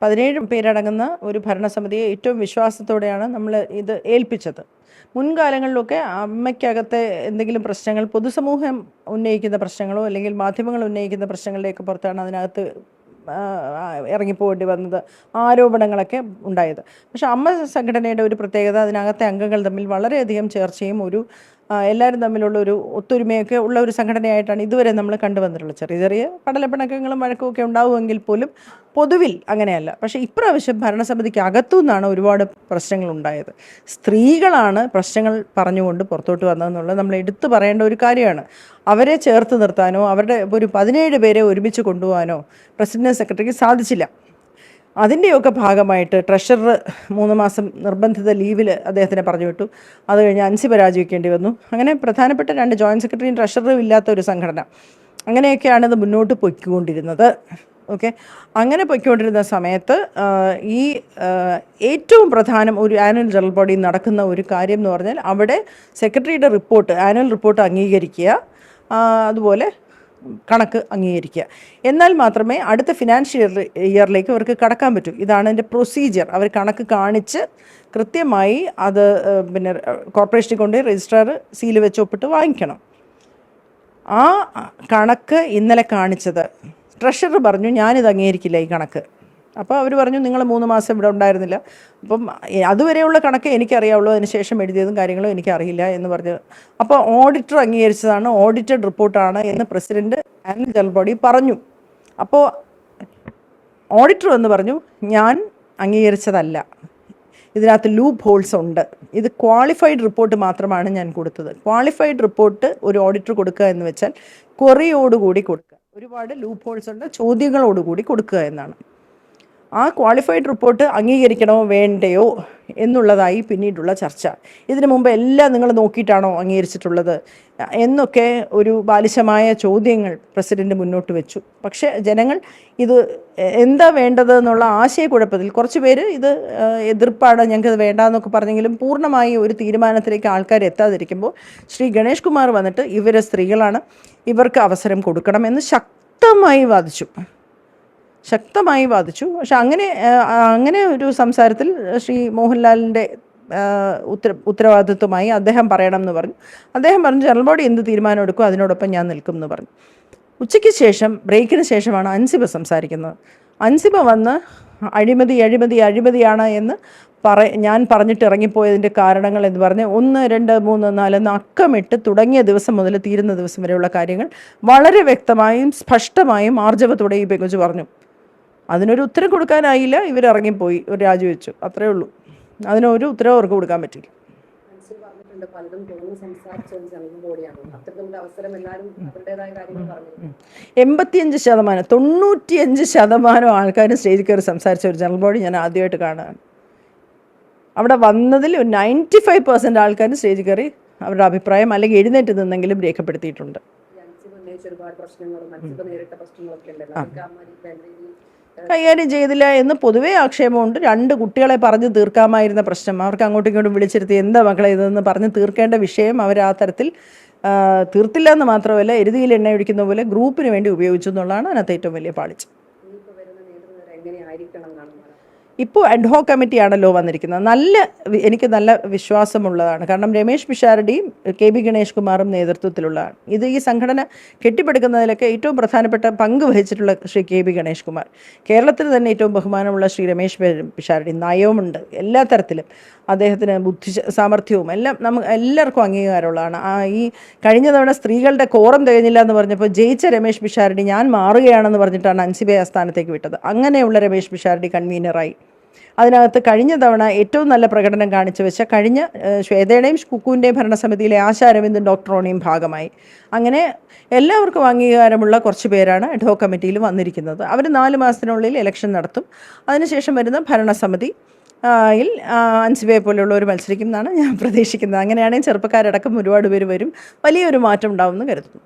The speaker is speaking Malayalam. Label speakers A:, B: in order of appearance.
A: 17 പേരടങ്ങുന്ന ഒരു ഭരണസമിതിയെ ഏറ്റവും വിശ്വാസത്തോടെയാണ് നമ്മൾ ഇത് ഏൽപ്പിച്ചത്. മുൻകാലങ്ങളിലൊക്കെ അമ്മയ്ക്കകത്തെ എന്തെങ്കിലും പ്രശ്നങ്ങൾ പൊതുസമൂഹം ഉന്നയിക്കുന്ന പ്രശ്നങ്ങളോ അല്ലെങ്കിൽ മാധ്യമങ്ങൾ ഉന്നയിക്കുന്ന പ്രശ്നങ്ങളുടെയൊക്കെ പുറത്താണ് അതിനകത്ത് ഇറങ്ങിപ്പോകേണ്ടി വന്നത്, ആരോപണങ്ങളൊക്കെ ഉണ്ടായത്. പക്ഷെ അമ്മ സംഘടനയുടെ ഒരു പ്രത്യേകത, അതിനകത്തെ അംഗങ്ങൾ തമ്മിൽ വളരെയധികം ചേർച്ചയും എല്ലാവരും തമ്മിലുള്ള ഒരു ഒത്തൊരുമയൊക്കെ ഉള്ള ഒരു സംഘടനയായിട്ടാണ് ഇതുവരെ നമ്മൾ കണ്ടുവന്നിട്ടുള്ളത്. ചെറിയ ചെറിയ പടലപ്പിണക്കങ്ങളും വഴക്കുമൊക്കെ ഉണ്ടാവുമെങ്കിൽ പോലും പൊതുവിൽ അങ്ങനെയല്ല. പക്ഷേ ഇപ്രാവശ്യം ഭരണസമിതിക്ക് അകത്തു നിന്നാണ് ഒരുപാട് പ്രശ്നങ്ങൾ ഉണ്ടായത്. സ്ത്രീകളാണ് പ്രശ്നങ്ങൾ പറഞ്ഞുകൊണ്ട് പുറത്തോട്ട് വന്നതെന്നുള്ളത് നമ്മൾ എടുത്തു പറയേണ്ട ഒരു കാര്യമാണ്. അവരെ ചേർത്ത് നിർത്താനോ അവരുടെ ഒരു 17 പേരെ ഒരുമിച്ച് കൊണ്ടുപോകാനോ പ്രസിഡന്റ് സെക്രട്ടറിക്ക് സാധിച്ചില്ല. അതിൻ്റെയൊക്കെ ഭാഗമായിട്ട് ട്രഷറർ 3 മാസം നിർബന്ധിത ലീവിൽ അദ്ദേഹത്തിനെ പറഞ്ഞു വിട്ടു. അത് കഴിഞ്ഞ് അൻസിബ രാജിവെക്കേണ്ടി വന്നു. അങ്ങനെ പ്രധാനപ്പെട്ട 2 ജോയിൻറ്റ് സെക്രട്ടറിയും ട്രഷററും ഇല്ലാത്ത ഒരു സംഘടന. അങ്ങനെയൊക്കെയാണിത് മുന്നോട്ട് പൊയ്ക്കൊണ്ടിരുന്നത്. ഓക്കെ, അങ്ങനെ പൊയ്ക്കൊണ്ടിരുന്ന സമയത്ത് ഈ ഏറ്റവും പ്രധാനം ഒരു ആനുവൽ ജനറൽ ബോഡി നടക്കുന്ന ഒരു കാര്യം എന്ന് പറഞ്ഞാൽ അവിടെ സെക്രട്ടറിയുടെ റിപ്പോർട്ട്, ആനുവൽ റിപ്പോർട്ട് അംഗീകരിക്കുക, അതുപോലെ കണക്ക് അംഗീകരിക്കുക. എന്നാൽ മാത്രമേ അടുത്ത ഫിനാൻഷ്യൽ ഇയറിലേക്ക് അവർക്ക് കടക്കാൻ പറ്റൂ. ഇതാണ് അതിൻ്റെ പ്രൊസീജിയർ. അവർ കണക്ക് കാണിച്ച് കൃത്യമായി അത് പിന്നെ കോർപ്പറേഷനിൽ കൊണ്ട് രജിസ്ട്രാർ സീല് വെച്ച് ഒപ്പിട്ട് വാങ്ങിക്കണം. ആ കണക്ക് ഇന്നലെ കാണിച്ചത് ട്രഷറർ പറഞ്ഞു ഞാനിത് അംഗീകരിക്കില്ല ഈ കണക്ക്. അപ്പോൾ അവർ പറഞ്ഞു നിങ്ങൾ 3 മാസം ഇവിടെ ഉണ്ടായിരുന്നില്ല, അപ്പം അതുവരെയുള്ള കണക്ക് എനിക്കറിയാവുള്ളൂ, അതിനുശേഷം എഴുതിയതും കാര്യങ്ങളും എനിക്കറിയില്ല എന്ന് പറഞ്ഞു. അപ്പോൾ ഓഡിറ്റർ അംഗീകരിച്ചതാണ്, ഓഡിറ്റഡ് റിപ്പോർട്ടാണ് എന്ന് പ്രസിഡന്റ് ആനുവൽ ജനറൽ ബോഡി പറഞ്ഞു. അപ്പോൾ ഓഡിറ്റർ എന്ന് പറഞ്ഞു ഞാൻ അംഗീകരിച്ചതല്ല, ഇതിനകത്ത് ലൂപ്പ് ഹോൾസ് ഉണ്ട്, ഇത് ക്വാളിഫൈഡ് റിപ്പോർട്ട് മാത്രമാണ് ഞാൻ കൊടുത്തത്. ക്വാളിഫൈഡ് റിപ്പോർട്ട് ഒരു ഓഡിറ്റർ കൊടുക്കുക എന്ന് വെച്ചാൽ ക്വറിയോടുകൂടി കൊടുക്കുക, ഒരുപാട് ലൂപ്പ് ഹോൾസ് ഉണ്ട്, ചോദ്യങ്ങളോടുകൂടി കൊടുക്കുക എന്നാണ്. ആ ക്വാളിഫൈഡ് റിപ്പോർട്ട് അംഗീകരിക്കണോ വേണ്ടയോ എന്നുള്ളതായി പിന്നീടുള്ള ചർച്ച. ഇതിനു മുമ്പ് എല്ലാം നിങ്ങൾ നോക്കിയിട്ടാണോ അംഗീകരിച്ചിട്ടുള്ളത് എന്നൊക്കെ ഒരു ബാലിശമായ ചോദ്യങ്ങൾ പ്രസിഡന്റ് മുന്നോട്ട് വെച്ചു. പക്ഷേ ജനങ്ങൾ ഇത് എന്താ വേണ്ടത് എന്നുള്ള ആശയക്കുഴപ്പത്തിൽ കുറച്ച് പേര് ഇത് എതിർപ്പാണ്, ഞങ്ങൾക്കത് വേണ്ടാന്നൊക്കെ പറഞ്ഞെങ്കിലും പൂർണ്ണമായി ഒരു തീരുമാനത്തിലേക്ക് ആൾക്കാർ എത്താതിരിക്കുമ്പോൾ ശ്രീ ഗണേഷ് കുമാർ വന്നിട്ട് ഇവരെ സ്ത്രീകളാണ്, ഇവർക്ക് അവസരം കൊടുക്കണമെന്ന് ശക്തമായി വാദിച്ചു. പക്ഷെ അങ്ങനെ ഒരു സംസാരത്തിൽ ശ്രീ മോഹൻലാലിൻ്റെ ഉത്തരവാദിത്വമായി അദ്ദേഹം പറയണം എന്ന് പറഞ്ഞു. അദ്ദേഹം പറഞ്ഞു ജനറൽ ബോഡി എന്ത് തീരുമാനം എടുക്കും അതിനോടൊപ്പം ഞാൻ നിൽക്കും എന്ന് പറഞ്ഞു. ഉച്ചയ്ക്ക് ശേഷം ബ്രേക്കിന് ശേഷമാണ് അൻസിബ സംസാരിക്കുന്നത്. അൻസിബ വന്ന് അഴിമതിയാണ് എന്ന് ഞാൻ പറഞ്ഞിട്ട് ഇറങ്ങിപ്പോയതിൻ്റെ കാരണങ്ങൾ എന്ന് പറഞ്ഞ് 1, 2, 3, 4 എന്ന് അക്കമിട്ട് തുടങ്ങിയ ദിവസം മുതൽ തീരുന്ന ദിവസം വരെയുള്ള കാര്യങ്ങൾ വളരെ വ്യക്തമായും സ്പഷ്ടമായും ആർജവത്തോടെ ഈ പെങ്കുച്ച് പറഞ്ഞു. അതിനൊരു ഉത്തരം കൊടുക്കാനായില്ല, ഇവരിറങ്ങിപ്പോയി, ഒരു രാജിവെച്ചു, അത്രേ ഉള്ളൂ. അതിനൊരു ഉത്തരവ് അവർക്ക് കൊടുക്കാൻ പറ്റില്ല. 85%, 95% ആൾക്കാരും സ്റ്റേജിൽ കയറി സംസാരിച്ച ഒരു ജനറൽ ബോഡി ഞാൻ ആദ്യമായിട്ട് കാണുകയാണ്. അവിടെ വന്നതിൽ 95% ആൾക്കാരും സ്റ്റേജിൽ കയറി അവരുടെ അഭിപ്രായം അല്ലെങ്കിൽ എഴുന്നേറ്റ് നിന്നെങ്കിലും രേഖപ്പെടുത്തിയിട്ടുണ്ട്. കൈകാര്യം ചെയ്തില്ല എന്ന് പൊതുവേ ആക്ഷേപമുണ്ട്. 2 കുട്ടികളെ പറഞ്ഞ് തീർക്കാമായിരുന്ന പ്രശ്നം അവർക്ക് അങ്ങോട്ടും ഇങ്ങോട്ടും വിളിച്ചിരുത്തി എന്താ മക്കളെ ഇതെന്ന് പറഞ്ഞ് തീർക്കേണ്ട വിഷയം അവർ ആ തരത്തിൽ തീർത്തില്ല എന്ന് മാത്രമല്ല എരുതിയിൽ എണ്ണ ഒഴിക്കുന്ന പോലെ ഗ്രൂപ്പിന് വേണ്ടി ഉപയോഗിച്ചു എന്നുള്ളതാണ് അതിനകത്ത് ഏറ്റവും വലിയ പാളിച്ച്. ഇപ്പോൾ അഡ്ഹോക് കമ്മിറ്റിയാണല്ലോ വന്നിരിക്കുന്നത്. എനിക്ക് നല്ല വിശ്വാസമുള്ളതാണ്. കാരണം രമേശ് പിഷാരടിയും കെ ബി ഗണേഷ് കുമാറും നേതൃത്വത്തിലുള്ളതാണ്. ഈ സംഘടന കെട്ടിപ്പടുക്കുന്നതിലൊക്കെ ഏറ്റവും പ്രധാനപ്പെട്ട പങ്ക് വഹിച്ചിട്ടുള്ള ശ്രീ കെ ബി ഗണേഷ് കുമാർ. കേരളത്തിൽ തന്നെ ഏറ്റവും ബഹുമാനമുള്ള ശ്രീ രമേശ് പിഷാരടി, നയവുമുണ്ട് എല്ലാ തരത്തിലും, അദ്ദേഹത്തിന് ബുദ്ധി സാമർഥ്യവും എല്ലാം എല്ലാവർക്കും അംഗീകാരമുള്ളതാണ്. ഈ കഴിഞ്ഞ തവണ സ്ത്രീകളുടെ കോറം തികഞ്ഞില്ല എന്ന് പറഞ്ഞപ്പോൾ ജയിച്ച രമേശ് പിഷാരടി ഞാൻ മാറുകയാണെന്ന് പറഞ്ഞിട്ടാണ് അൻസിബയെ ആ സ്ഥാനത്തേക്ക് വിട്ടത്. അങ്ങനെയുള്ള രമേശ് പിഷാരടി കൺവീനറായി. അതിനകത്ത് കഴിഞ്ഞ തവണ ഏറ്റവും നല്ല പ്രകടനം കാണിച്ചു വെച്ച കഴിഞ്ഞ ശ്വേതയുടെയും കുക്കുവിൻ്റെയും ഭരണസമിതിയിലെ ആശാ അരവിന്ദൻ ഡോക്ടർ റോണിയും ഭാഗമായി. അങ്ങനെ എല്ലാവർക്കും അംഗീകാരമുള്ള കുറച്ച് പേരാണ് അഡ്ഹോക് കമ്മിറ്റിയിൽ വന്നിരിക്കുന്നത്. അവർ 4 മാസത്തിനുള്ളിൽ ഇലക്ഷൻ നടത്തും. അതിനുശേഷം വരുന്ന ഭരണസമിതി അൻസിബയെ പോലെയുള്ളവർ മത്സരിക്കും എന്നാണ് ഞാൻ പ്രതീക്ഷിക്കുന്നത്. അങ്ങനെയാണെങ്കിൽ ചെറുപ്പക്കാരടക്കം ഒരുപാട് പേര് വരും, വലിയൊരു മാറ്റം ഉണ്ടാവുമെന്ന് കരുതുന്നു.